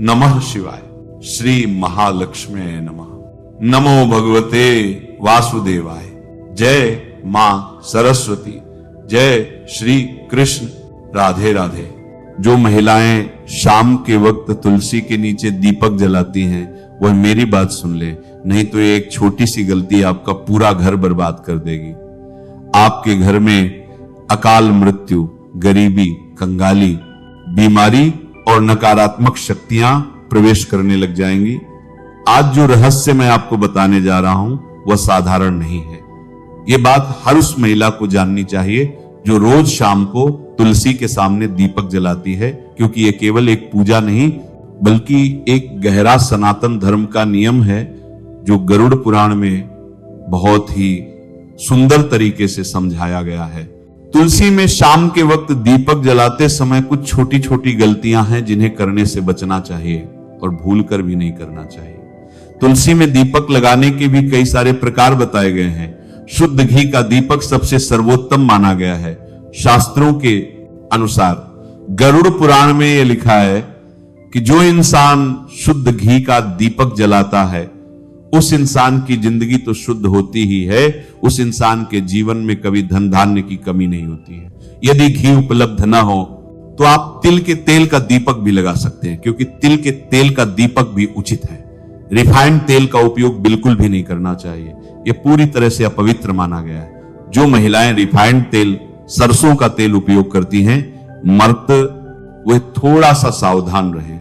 नमः शिवाय। श्री महालक्ष्मी नमः। नमो भगवते वासुदेवाय। जय मां सरस्वती। जय श्री कृष्ण। राधे राधे। जो महिलाएं शाम के वक्त तुलसी के नीचे दीपक जलाती हैं वह मेरी बात सुन ले, नहीं तो एक छोटी सी गलती आपका पूरा घर बर्बाद कर देगी। आपके घर में अकाल मृत्यु, गरीबी, कंगाली, बीमारी और नकारात्मक शक्तियां प्रवेश करने लग जाएंगी। आज जो रहस्य मैं आपको बताने जा रहा हूं वह साधारण नहीं है। यह बात हर उस महिला को जाननी चाहिए जो रोज शाम को तुलसी के सामने दीपक जलाती है, क्योंकि यह केवल एक पूजा नहीं बल्कि एक गहरा सनातन धर्म का नियम है जो गरुड़ पुराण में बहुत ही सुंदर तरीके से समझाया गया है। तुलसी में शाम के वक्त दीपक जलाते समय कुछ छोटी छोटी गलतियां हैं जिन्हें करने से बचना चाहिए और भूल कर भी नहीं करना चाहिए। तुलसी में दीपक लगाने के भी कई सारे प्रकार बताए गए हैं। शुद्ध घी का दीपक सबसे सर्वोत्तम माना गया है। शास्त्रों के अनुसार गरुड़ पुराण में यह लिखा है कि जो इंसान शुद्ध घी का दीपक जलाता है उस इंसान की जिंदगी तो शुद्ध होती ही है, उस इंसान के जीवन में कभी धन धान्य की कमी नहीं होती है। यदि घी उपलब्ध ना हो तो आप तिल के तेल का दीपक भी लगा सकते हैं, क्योंकि तिल के तेल का दीपक भी उचित है। रिफाइंड तेल का उपयोग बिल्कुल भी नहीं करना चाहिए, यह पूरी तरह से अपवित्र माना गया है। जो महिलाएं रिफाइंड तेल, सरसों का तेल उपयोग करती हैं, मर्द वे थोड़ा सा सावधान रहें,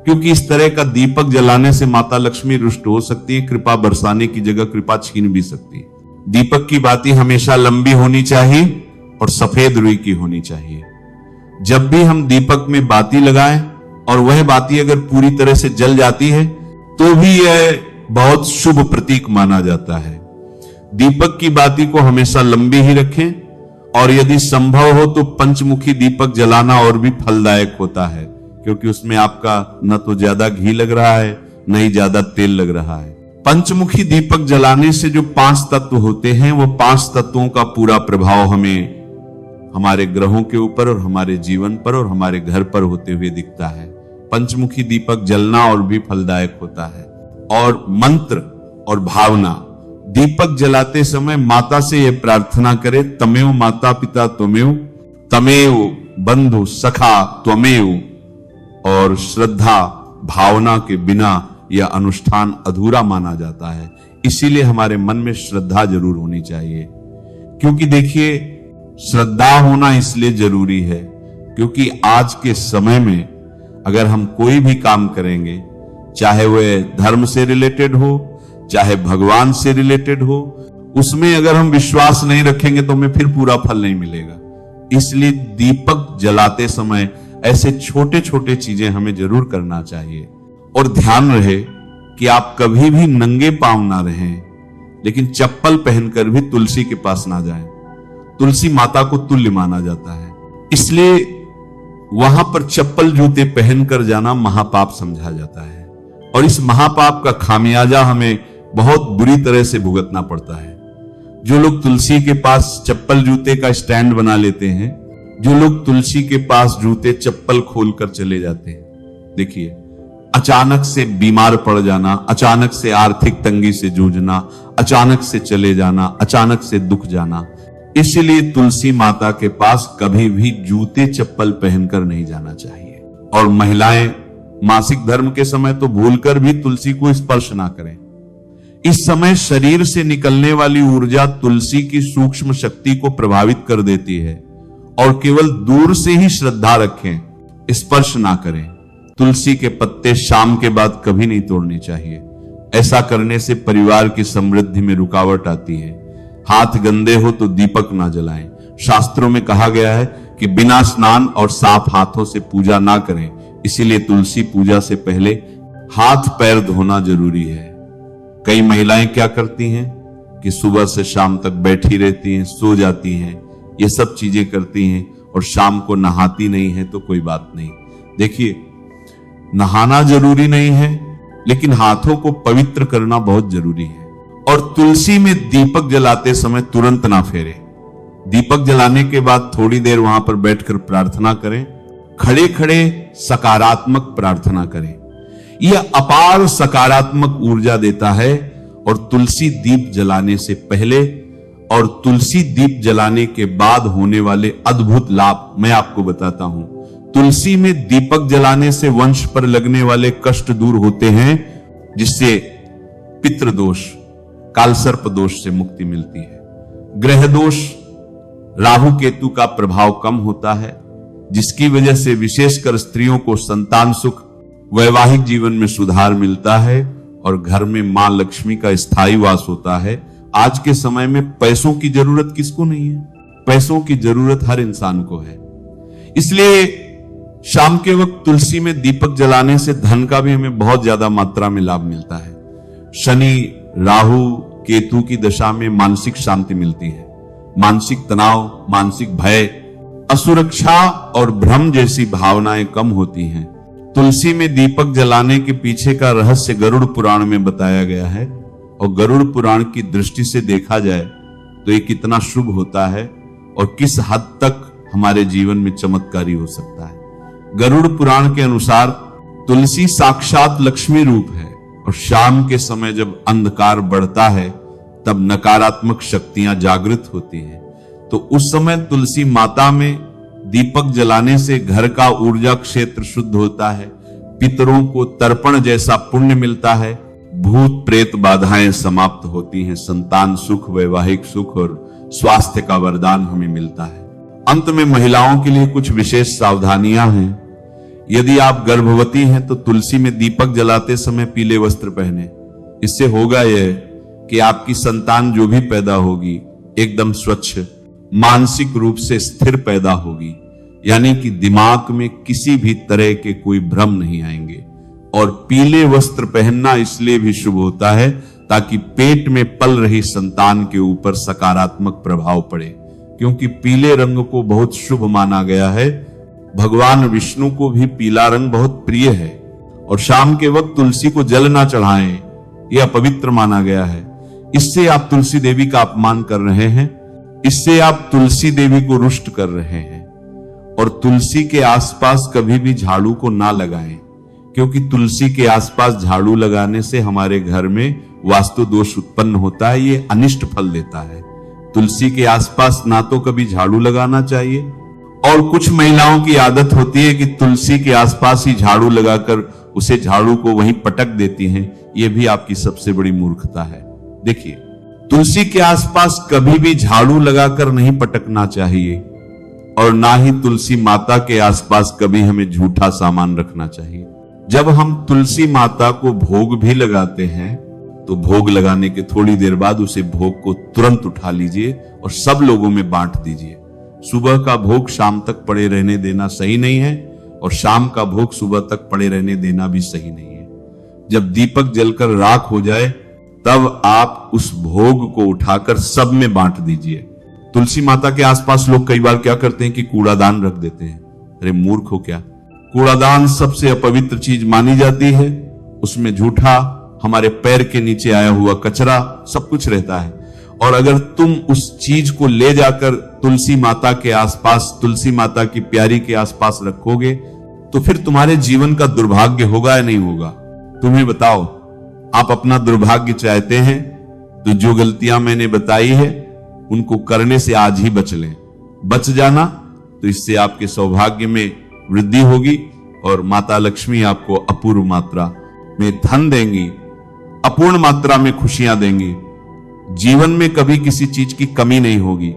क्योंकि इस तरह का दीपक जलाने से माता लक्ष्मी रुष्ट हो सकती है। कृपा बरसाने की जगह कृपा छीन भी सकती है। दीपक की बाती हमेशा लंबी होनी चाहिए और सफेद रुई की होनी चाहिए। जब भी हम दीपक में बाती लगाएं और वह बाती अगर पूरी तरह से जल जाती है तो भी यह बहुत शुभ प्रतीक माना जाता है। दीपक की बाती को हमेशा लंबी ही रखें और यदि संभव हो तो पंचमुखी दीपक जलाना और भी फलदायक होता है, क्योंकि उसमें आपका न तो ज्यादा घी लग रहा है न ही ज्यादा तेल लग रहा है। पंचमुखी दीपक जलाने से जो 5 तत्व होते हैं वो 5 तत्वों का पूरा प्रभाव हमें हमारे ग्रहों के ऊपर और हमारे जीवन पर और हमारे घर पर होते हुए दिखता है। पंचमुखी दीपक जलना और भी फलदायक होता है। और मंत्र और भावना, दीपक जलाते समय माता से यह प्रार्थना करें, तमेव माता पिता त्वमेव, तमेव बंधु सखा त्वमेव। और श्रद्धा भावना के बिना यह अनुष्ठान अधूरा माना जाता है। इसीलिए हमारे मन में श्रद्धा जरूर होनी चाहिए, क्योंकि देखिए श्रद्धा होना इसलिए जरूरी है क्योंकि आज के समय में अगर हम कोई भी काम करेंगे, चाहे वह धर्म से रिलेटेड हो चाहे भगवान से रिलेटेड हो, उसमें अगर हम विश्वास नहीं रखेंगे तो हमें फिर पूरा फल नहीं मिलेगा। इसलिए दीपक जलाते समय ऐसे छोटे छोटे चीजें हमें जरूर करना चाहिए। और ध्यान रहे कि आप कभी भी नंगे पांव ना रहें, लेकिन चप्पल पहनकर भी तुलसी के पास ना जाएं। तुलसी माता को तुल्य माना जाता है, इसलिए वहां पर चप्पल जूते पहनकर जाना महापाप समझा जाता है। और इस महापाप का खामियाजा हमें बहुत बुरी तरह से भुगतना पड़ता है। जो लोग तुलसी के पास चप्पल जूते का स्टैंड बना लेते हैं, जो लोग तुलसी के पास जूते चप्पल खोलकर चले जाते हैं, देखिए अचानक से बीमार पड़ जाना, अचानक से आर्थिक तंगी से जूझना, अचानक से चले जाना, अचानक से दुख जाना। इसलिए तुलसी माता के पास कभी भी जूते चप्पल पहनकर नहीं जाना चाहिए। और महिलाएं मासिक धर्म के समय तो भूलकर भी तुलसी को स्पर्श ना करें। इस समय शरीर से निकलने वाली ऊर्जा तुलसी की सूक्ष्म शक्ति को प्रभावित कर देती है। और केवल दूर से ही श्रद्धा रखें, स्पर्श ना करें। तुलसी के पत्ते शाम के बाद कभी नहीं तोड़ने चाहिए। ऐसा करने से परिवार की समृद्धि में रुकावट आती है। हाथ गंदे हो तो दीपक ना जलाएं। शास्त्रों में कहा गया है कि बिना स्नान और साफ हाथों से पूजा ना करें। इसीलिए तुलसी पूजा से पहले हाथ पैर धोना जरूरी है। कई महिलाएं क्या करती हैं कि सुबह से शाम तक बैठी रहती हैं, सो जाती हैं, ये सब चीजें करती हैं और शाम को नहाती नहीं है तो कोई बात नहीं। देखिए नहाना जरूरी नहीं है, लेकिन हाथों को पवित्र करना बहुत जरूरी है। और तुलसी में दीपक जलाते समय तुरंत ना फेरे। दीपक जलाने के बाद थोड़ी देर वहां पर बैठकर प्रार्थना करें। खड़े खड़े सकारात्मक प्रार्थना करें। यह अपार सकारात्मक ऊर्जा देता है। और तुलसी दीप जलाने से पहले और तुलसी दीप जलाने के बाद होने वाले अद्भुत लाभ मैं आपको बताता हूं। तुलसी में दीपक जलाने से वंश पर लगने वाले कष्ट दूर होते हैं, जिससे पितृदोष, कालसर्प दोष से मुक्ति मिलती है। ग्रह दोष, राहु केतु का प्रभाव कम होता है, जिसकी वजह से विशेषकर स्त्रियों को संतान सुख, वैवाहिक जीवन में सुधार मिलता है और घर में मां लक्ष्मी का स्थायी वास होता है। आज के समय में पैसों की जरूरत किसको नहीं है? पैसों की जरूरत हर इंसान को है। इसलिए शाम के वक्त तुलसी में दीपक जलाने से धन का भी हमें बहुत ज्यादा मात्रा में लाभ मिलता है। शनि, राहु, केतु की दशा में मानसिक शांति मिलती है। मानसिक तनाव, मानसिक भय, असुरक्षा और भ्रम जैसी भावनाएं कम होती हैं। तुलसी में दीपक जलाने के पीछे का रहस्य गरुड़ पुराण में बताया गया है, और गरुड़ पुराण की दृष्टि से देखा जाए तो ये कितना शुभ होता है और किस हद तक हमारे जीवन में चमत्कारी हो सकता है। गरुड़ पुराण के अनुसार तुलसी साक्षात लक्ष्मी रूप है, और शाम के समय जब अंधकार बढ़ता है तब नकारात्मक शक्तियां जागृत होती हैं। तो उस समय तुलसी माता में दीपक जलाने से घर का ऊर्जा क्षेत्र शुद्ध होता है, पितरों को तर्पण जैसा पुण्य मिलता है, भूत प्रेत बाधाएं समाप्त होती हैं, संतान सुख, वैवाहिक सुख और स्वास्थ्य का वरदान हमें मिलता है। अंत में महिलाओं के लिए कुछ विशेष सावधानियां हैं। यदि आप गर्भवती हैं तो तुलसी में दीपक जलाते समय पीले वस्त्र पहने। इससे होगा यह कि आपकी संतान जो भी पैदा होगी एकदम स्वच्छ, मानसिक रूप से स्थिर पैदा होगी, यानी कि दिमाग में किसी भी तरह के कोई भ्रम नहीं आएंगे। और पीले वस्त्र पहनना इसलिए भी शुभ होता है ताकि पेट में पल रही संतान के ऊपर सकारात्मक प्रभाव पड़े, क्योंकि पीले रंग को बहुत शुभ माना गया है। भगवान विष्णु को भी पीला रंग बहुत प्रिय है। और शाम के वक्त तुलसी को जल ना चढ़ाएं, यह अपवित्र माना गया है। इससे आप तुलसी देवी का अपमान कर रहे हैं, इससे आप तुलसी देवी को रुष्ट कर रहे हैं। और तुलसी के आसपास कभी भी झाड़ू को ना लगाएं, क्योंकि तुलसी के आसपास झाड़ू लगाने से हमारे घर में वास्तु दोष उत्पन्न होता है, ये अनिष्ट फल देता है। तुलसी के आसपास ना तो कभी झाड़ू लगाना चाहिए, और कुछ महिलाओं की आदत होती है कि तुलसी के आसपास ही झाड़ू लगाकर उसे झाड़ू को वहीं पटक देती हैं। यह भी आपकी सबसे बड़ी मूर्खता है। देखिए, तुलसी के आसपास कभी भी झाड़ू लगाकर नहीं पटकना चाहिए, और ना ही तुलसी माता के आसपास कभी हमें झूठा सामान रखना चाहिए। जब हम तुलसी माता को भोग भी लगाते हैं तो भोग लगाने के थोड़ी देर बाद उसे भोग को तुरंत उठा लीजिए और सब लोगों में बांट दीजिए। सुबह का भोग शाम तक पड़े रहने देना सही नहीं है, और शाम का भोग सुबह तक पड़े रहने देना भी सही नहीं है। जब दीपक जलकर राख हो जाए तब आप उस भोग को उठाकर सब में बांट दीजिए। तुलसी माता के आसपास लोग कई बार क्या करते हैं कि कूड़ादान रख देते हैं। अरे मूर्ख हो क्या? कूड़ादान सबसे अपवित्र चीज मानी जाती है। उसमें झूठा, हमारे पैर के नीचे आया हुआ कचरा सब कुछ रहता है। और अगर तुम उस चीज को ले जाकर तुलसी माता के आसपास, तुलसी माता की प्यारी के आसपास रखोगे तो फिर तुम्हारे जीवन का दुर्भाग्य होगा या नहीं होगा? तुम्हें बताओ, आप अपना दुर्भाग्य चाहते हैं तो जो गलतियां मैंने बताई है उनको करने से आज ही बच लें। बच जाना तो इससे आपके सौभाग्य में वृद्धि होगी और माता लक्ष्मी आपको अपूर्व मात्रा में धन देंगी, अपूर्ण मात्रा में खुशियां देंगी। जीवन में कभी किसी चीज की कमी नहीं होगी।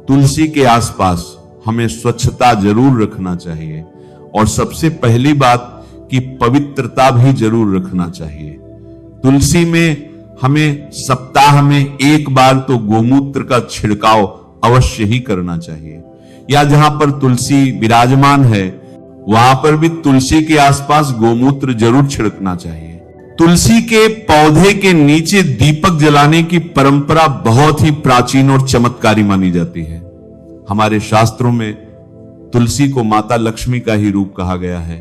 तुलसी के आसपास हमें स्वच्छता जरूर रखना चाहिए, और सबसे पहली बात कि पवित्रता भी जरूर रखना चाहिए। तुलसी में हमें सप्ताह में एक बार तो गोमूत्र का छिड़काव अवश्य ही करना चाहिए, या जहां पर तुलसी विराजमान है वहां पर भी तुलसी के आसपास गोमूत्र जरूर छिड़कना चाहिए। तुलसी के पौधे के नीचे दीपक जलाने की परंपरा बहुत ही प्राचीन और चमत्कारी मानी जाती है। हमारे शास्त्रों में तुलसी को माता लक्ष्मी का ही रूप कहा गया है,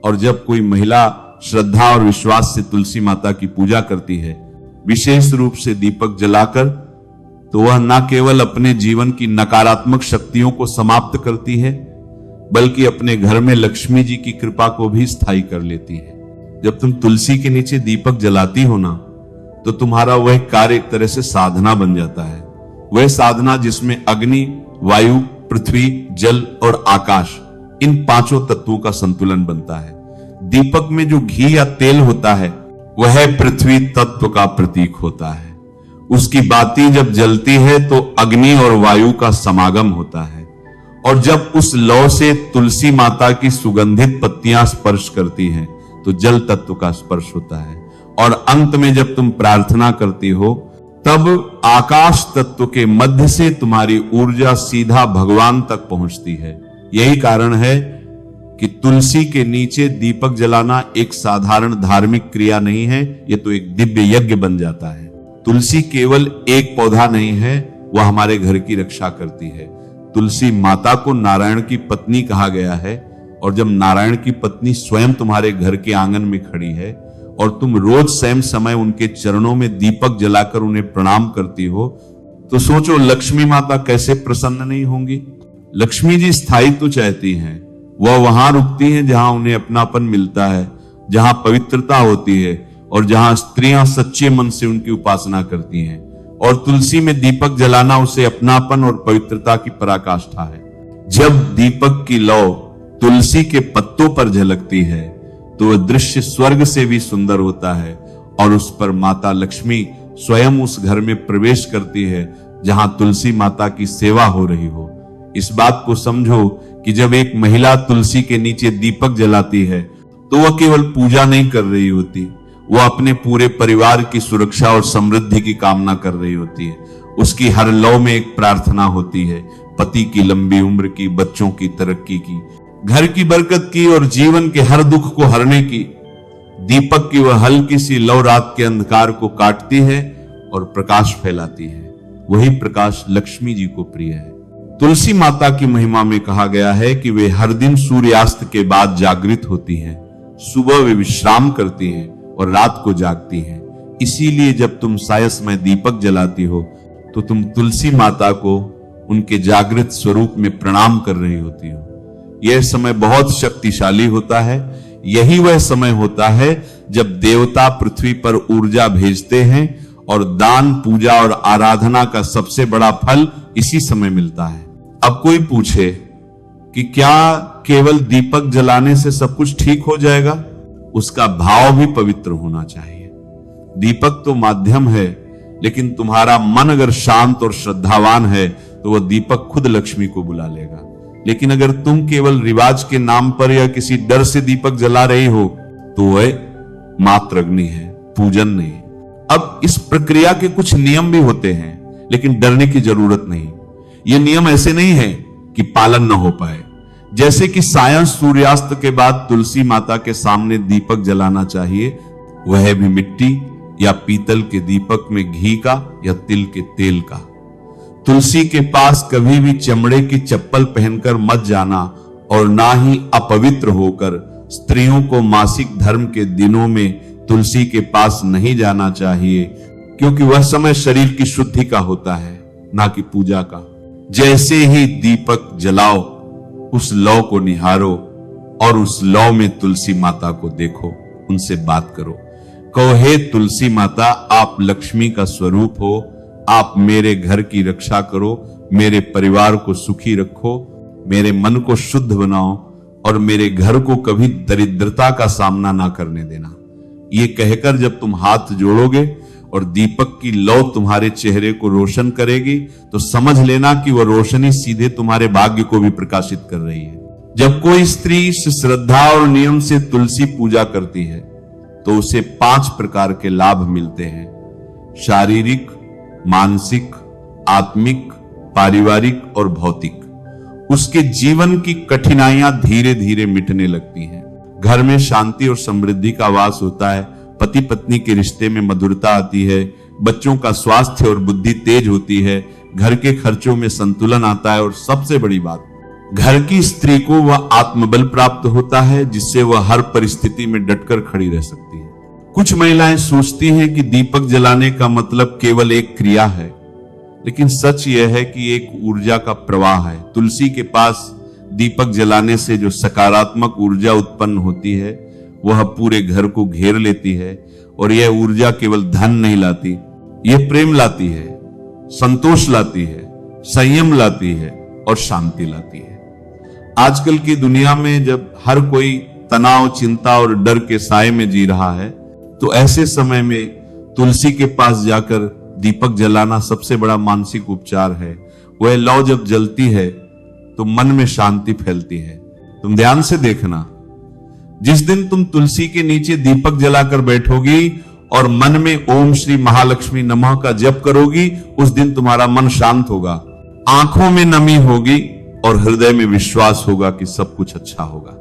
और जब कोई महिला श्रद्धा और विश्वास से तुलसी माता की पूजा करती है, विशेष रूप से दीपक जलाकर, तो वह न केवल अपने जीवन की नकारात्मक शक्तियों को समाप्त करती है, बल्कि अपने घर में लक्ष्मी जी की कृपा को भी स्थायी कर लेती है। जब तुम तुलसी के नीचे दीपक जलाती हो ना, तो तुम्हारा वह कार्य एक तरह से साधना बन जाता है। वह साधना जिसमें अग्नि, वायु, पृथ्वी, जल और आकाश, इन पांचों तत्वों का संतुलन बनता है। दीपक में जो घी या तेल होता है वह पृथ्वी तत्व का प्रतीक होता है। उसकी बाती जब जलती है तो अग्नि और वायु का समागम होता है, और जब उस लौ से तुलसी माता की सुगंधित पत्तियां स्पर्श करती हैं तो जल तत्व का स्पर्श होता है। और अंत में जब तुम प्रार्थना करती हो तब आकाश तत्व के मध्य से तुम्हारी ऊर्जा सीधा भगवान तक पहुंचती है। यही कारण है कि तुलसी के नीचे दीपक जलाना एक साधारण धार्मिक क्रिया नहीं है, यह तो एक दिव्य यज्ञ बन जाता है। तुलसी केवल एक पौधा नहीं है, वह हमारे घर की रक्षा करती है। तुलसी माता को नारायण की पत्नी कहा गया है, और जब नारायण की पत्नी स्वयं तुम्हारे घर के आंगन में खड़ी है और तुम रोज स्वयं समय उनके चरणों में दीपक जलाकर उन्हें प्रणाम करती हो, तो सोचो लक्ष्मी माता कैसे प्रसन्न नहीं होंगी। लक्ष्मी जी स्थायित्व चाहती हैं, वह वहां रुकती हैं जहां उन्हें अपनापन मिलता है, जहां पवित्रता होती है और जहां स्त्रियां सच्चे मन से उनकी उपासना करती हैं। और तुलसी में दीपक जलाना उसे अपनापन और पवित्रता की पराकाष्ठा है। जब दीपक की लौ तुलसी के पत्तों पर झलकती है तो वह दृश्य स्वर्ग से भी सुंदर होता है, और उस पर माता लक्ष्मी स्वयं उस घर में प्रवेश करती है जहां तुलसी माता की सेवा हो रही हो। इस बात को समझो कि जब एक महिला तुलसी के नीचे दीपक जलाती है तो वह केवल पूजा नहीं कर रही होती, वह अपने पूरे परिवार की सुरक्षा और समृद्धि की कामना कर रही होती है। उसकी हर लौ में एक प्रार्थना होती है, पति की लंबी उम्र की, बच्चों की तरक्की की, घर की बरकत की और जीवन के हर दुख को हरने की। दीपक की वह हल्की सी लौ रात के अंधकार को काटती है और प्रकाश फैलाती है। वही प्रकाश लक्ष्मी जी को प्रिय है। तुलसी माता की महिमा में कहा गया है कि वे हर दिन सूर्यास्त के बाद जागृत होती हैं, सुबह वे विश्राम करती हैं और रात को जागती हैं। इसीलिए जब तुम सायं में दीपक जलाती हो तो तुम तुलसी माता को उनके जागृत स्वरूप में प्रणाम कर रही होती हो। यह समय बहुत शक्तिशाली होता है। यही वह समय होता है जब देवता पृथ्वी पर ऊर्जा भेजते हैं, और दान, पूजा और आराधना का सबसे बड़ा फल इसी समय मिलता है। अब कोई पूछे कि क्या केवल दीपक जलाने से सब कुछ ठीक हो जाएगा? उसका भाव भी पवित्र होना चाहिए। दीपक तो माध्यम है, लेकिन तुम्हारा मन अगर शांत और श्रद्धावान है तो वह दीपक खुद लक्ष्मी को बुला लेगा। लेकिन अगर तुम केवल रिवाज के नाम पर या किसी डर से दीपक जला रही हो तो वह मात्र अग्नि है, पूजन नहीं। अब इस प्रक्रिया के कुछ नियम भी होते हैं, लेकिन डरने की जरूरत नहीं। ये नियम ऐसे नहीं है कि पालन न हो पाए। जैसे कि सायं सूर्यास्त के बाद तुलसी माता के सामने दीपक जलाना चाहिए, वह भी मिट्टी या पीतल के दीपक में घी का या तिल के तेल का। तुलसी के पास कभी भी चमड़े की चप्पल पहनकर मत जाना, और ना ही अपवित्र होकर स्त्रियों को मासिक धर्म के दिनों में तुलसी के पास नहीं जाना चाहिए, क्योंकि वह समय शरीर की शुद्धि का होता है, ना कि पूजा का। जैसे ही दीपक जलाओ, उस लौ को निहारो और उस लौ में तुलसी माता को देखो, उनसे बात करो। कहो, हे तुलसी माता, आप लक्ष्मी का स्वरूप हो, आप मेरे घर की रक्षा करो, मेरे परिवार को सुखी रखो, मेरे मन को शुद्ध बनाओ और मेरे घर को कभी दरिद्रता का सामना ना करने देना। ये कहकर जब तुम हाथ जोड़ोगे और दीपक की लौ तुम्हारे चेहरे को रोशन करेगी, तो समझ लेना कि वह रोशनी सीधे तुम्हारे भाग्य को भी प्रकाशित कर रही है। जब कोई स्त्री श्रद्धा और नियम से तुलसी पूजा करती है तो उसे 5 प्रकार के लाभ मिलते हैं: शारीरिक, मानसिक, आत्मिक, पारिवारिक और भौतिक। उसके जीवन की कठिनाइयां धीरे धीरे मिटने लगती हैं। घर में शांति और समृद्धि का वास होता है। पति पत्नी के रिश्ते में मधुरता आती है। बच्चों का स्वास्थ्य और बुद्धि तेज होती है। घर के खर्चों में संतुलन आता है, और सबसे बड़ी बात, घर की स्त्री को वह आत्मबल प्राप्त होता है जिससे वह हर परिस्थिति में डटकर खड़ी रह सकती है। कुछ महिलाएं सोचती हैं कि दीपक जलाने का मतलब केवल एक क्रिया है, लेकिन सच यह है कि एक ऊर्जा का प्रवाह है। तुलसी के पास दीपक जलाने से जो सकारात्मक ऊर्जा उत्पन्न होती है वह पूरे घर को घेर लेती है। और यह ऊर्जा केवल धन नहीं लाती, यह प्रेम लाती है, संतोष लाती है, संयम लाती है और शांति लाती है। आजकल की दुनिया में जब हर कोई तनाव, चिंता और डर के साए में जी रहा है, तो ऐसे समय में तुलसी के पास जाकर दीपक जलाना सबसे बड़ा मानसिक उपचार है। वह लौ जब जलती है तो मन में शांति फैलती है। तुम ध्यान से देखना, जिस दिन तुम तुलसी के नीचे दीपक जलाकर बैठोगी और मन में ओम श्री महालक्ष्मी नमः का जप करोगी, उस दिन तुम्हारा मन शांत होगा, आंखों में नमी होगी और हृदय में विश्वास होगा कि सब कुछ अच्छा होगा।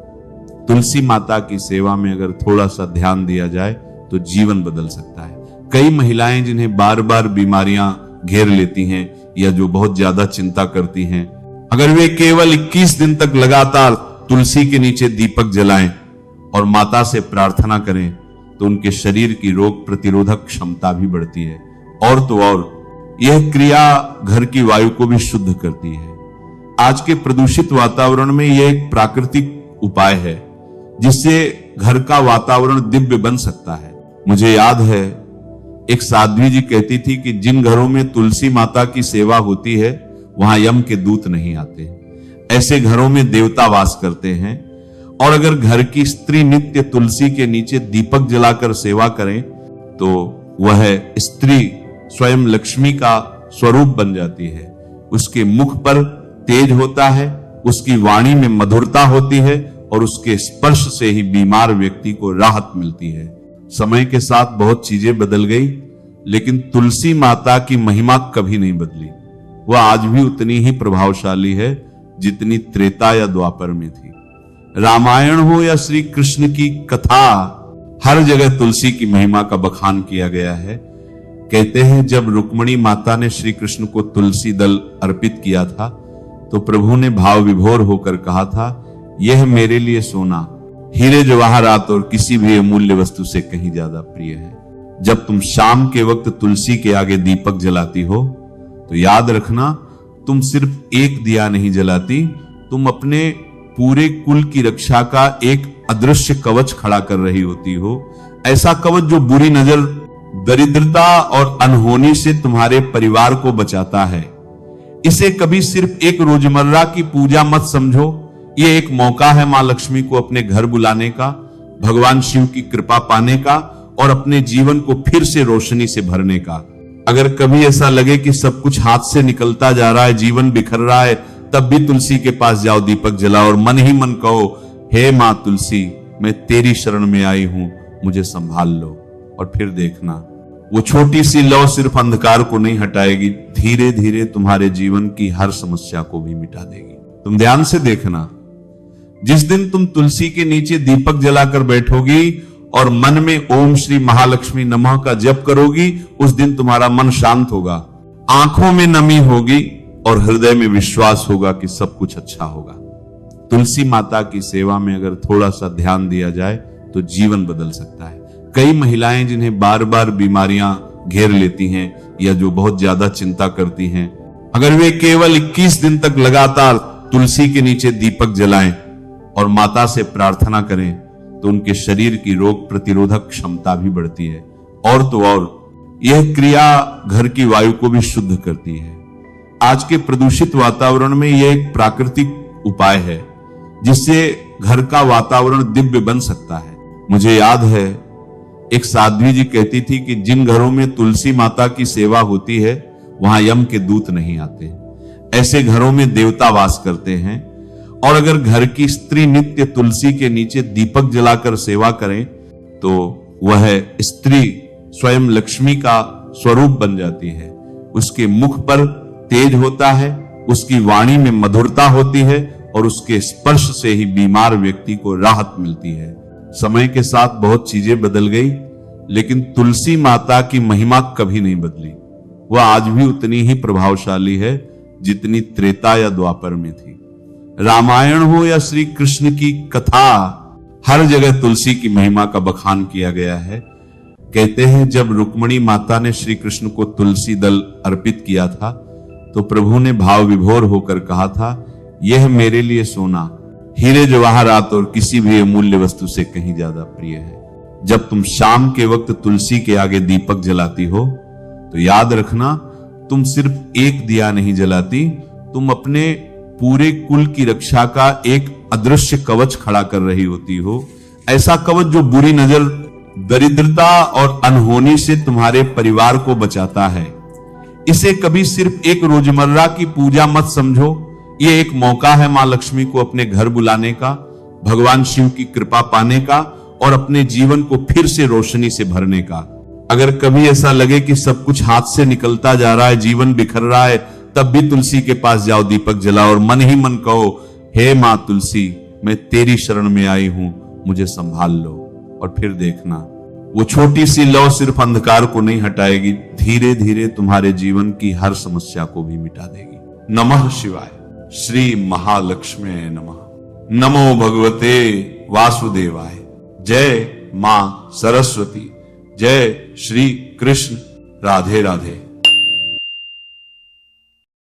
तुलसी माता की सेवा में अगर थोड़ा सा ध्यान दिया जाए तो जीवन बदल सकता है। कई महिलाएं जिन्हें बार बार बीमारियां घेर लेती हैं या जो बहुत ज्यादा चिंता करती हैं, अगर वे केवल 21 दिन तक लगातार तुलसी के नीचे दीपक जलाएं और माता से प्रार्थना करें तो उनके शरीर की रोग प्रतिरोधक क्षमता भी बढ़ती है। और तो और यह क्रिया घर की वायु को भी शुद्ध करती है। आज के प्रदूषित वातावरण में यह एक प्राकृतिक उपाय है जिससे घर का वातावरण दिव्य बन सकता है। मुझे याद है, एक साध्वी जी कहती थी कि जिन घरों में तुलसी माता की सेवा होती है वहां यम के दूत नहीं आते। ऐसे घरों में देवता वास करते हैं। और अगर घर की स्त्री नित्य तुलसी के नीचे दीपक जलाकर सेवा करें तो वह स्त्री स्वयं लक्ष्मी का स्वरूप बन जाती है। उसके मुख पर तेज होता है, उसकी वाणी में मधुरता होती है और उसके स्पर्श से ही बीमार व्यक्ति को राहत मिलती है। समय के साथ बहुत चीजें बदल गई, लेकिन तुलसी माता की महिमा कभी नहीं बदली। वह आज भी उतनी ही प्रभावशाली है जितनी त्रेता या द्वापर में थी। रामायण हो या श्री कृष्ण की कथा, हर जगह तुलसी की महिमा का बखान किया गया है। कहते हैं जब रुक्मिणी माता ने श्री कृष्ण को तुलसी दल अर्पित किया था तो प्रभु ने भाव विभोर होकर कहा था, यह मेरे लिए सोना, हीरे जवाहरात और किसी भी अमूल्य वस्तु से कहीं ज्यादा प्रिय है। जब तुम शाम के वक्त तुलसी के आगे दीपक जलाती हो तो याद रखना, तुम सिर्फ एक दिया नहीं जलाती, तुम अपने पूरे कुल की रक्षा का एक अदृश्य कवच खड़ा कर रही होती हो। ऐसा कवच जो बुरी नजर, दरिद्रता और अनहोनी से तुम्हारे परिवार को बचाता है। इसे कभी सिर्फ एक रोजमर्रा की पूजा मत समझो, ये एक मौका है मां लक्ष्मी को अपने घर बुलाने का, भगवान शिव की कृपा पाने का और अपने जीवन को फिर से रोशनी से भरने का। अगर कभी ऐसा लगे कि सब कुछ हाथ से निकलता जा रहा है, जीवन बिखर रहा है, तब भी तुलसी के पास जाओ, दीपक जलाओ और मन ही मन कहो, हे मां तुलसी, मैं तेरी शरण में आई हूं, मुझे संभाल लो। और फिर देखना, वो छोटी सी लौ सिर्फ अंधकार को नहीं हटाएगी, धीरे धीरे तुम्हारे जीवन की हर समस्या को भी मिटा देगी। तुम ध्यान से देखना, जिस दिन तुम तुलसी के नीचे दीपक जलाकर बैठोगी और मन में ओम श्री महालक्ष्मी नमः का जप करोगी, उस दिन तुम्हारा मन शांत होगा, आंखों में नमी होगी और हृदय में विश्वास होगा कि सब कुछ अच्छा होगा। तुलसी माता की सेवा में अगर थोड़ा सा ध्यान दिया जाए तो जीवन बदल सकता है। कई महिलाएं जिन्हें बार बार बीमारियां घेर लेती हैं या जो बहुत ज्यादा चिंता करती हैं, अगर वे केवल 21 दिन तक लगातार तुलसी के नीचे दीपक जलाएं और माता से प्रार्थना करें तो उनके शरीर की रोग प्रतिरोधक क्षमता भी बढ़ती है। और तो और यह क्रिया घर की वायु को भी शुद्ध करती है। आज के प्रदूषित वातावरण में यह एक प्राकृतिक उपाय है जिससे घर का वातावरण दिव्य बन सकता है। मुझे याद है, एक साध्वी जी कहती थी कि जिन घरों में तुलसी माता की सेवा होती है वहां यम के दूत नहीं आते। ऐसे घरों में देवता वास करते हैं। और अगर घर की स्त्री नित्य तुलसी के नीचे दीपक जलाकर सेवा करें तो वह स्त्री स्वयं लक्ष्मी का स्वरूप बन जाती है। उसके मुख पर तेज होता है, उसकी वाणी में मधुरता होती है और उसके स्पर्श से ही बीमार व्यक्ति को राहत मिलती है। समय के साथ बहुत चीजें बदल गई, लेकिन तुलसी माता की महिमा कभी नहीं बदली। वह आज भी उतनी ही प्रभावशाली है जितनी त्रेता या द्वापर में थी। रामायण हो या श्री कृष्ण की कथा, हर जगह तुलसी की महिमा का बखान किया गया है। कहते हैं जब रुक्मिणी माता ने श्री कृष्ण को तुलसी दल अर्पित किया था तो प्रभु ने भाव विभोर होकर कहा था, यह मेरे लिए सोना, हीरे जवाहरात और किसी भी अमूल्य वस्तु से कहीं ज्यादा प्रिय है। जब तुम शाम के वक्त तुलसी के आगे दीपक जलाती हो तो याद रखना, तुम सिर्फ एक दिया नहीं जलाती, तुम अपने पूरे कुल की रक्षा का एक अदृश्य कवच खड़ा कर रही होती हो। ऐसा कवच जो बुरी नजर, दरिद्रता और अनहोनी से तुम्हारे परिवार को बचाता है। इसे कभी सिर्फ एक रोजमर्रा की पूजा मत समझो, ये एक मौका है मां लक्ष्मी को अपने घर बुलाने का, भगवान शिव की कृपा पाने का और अपने जीवन को फिर से रोशनी से भरने का। अगर कभी ऐसा लगे कि सब कुछ हाथ से निकलता जा रहा है, जीवन बिखर रहा है, तब भी तुलसी के पास जाओ, दीपक जलाओ और मन ही मन कहो, हे मां तुलसी, मैं तेरी शरण में आई हूं, मुझे संभाल लो। और फिर देखना, वो छोटी सी लौ सिर्फ अंधकार को नहीं हटाएगी, धीरे धीरे तुम्हारे जीवन की हर समस्या को भी मिटा देगी। नमः शिवाय। श्री महालक्ष्मी नमः। नमो भगवते वासुदेवाय। जय मां सरस्वती। जय श्री कृष्ण। राधे राधे।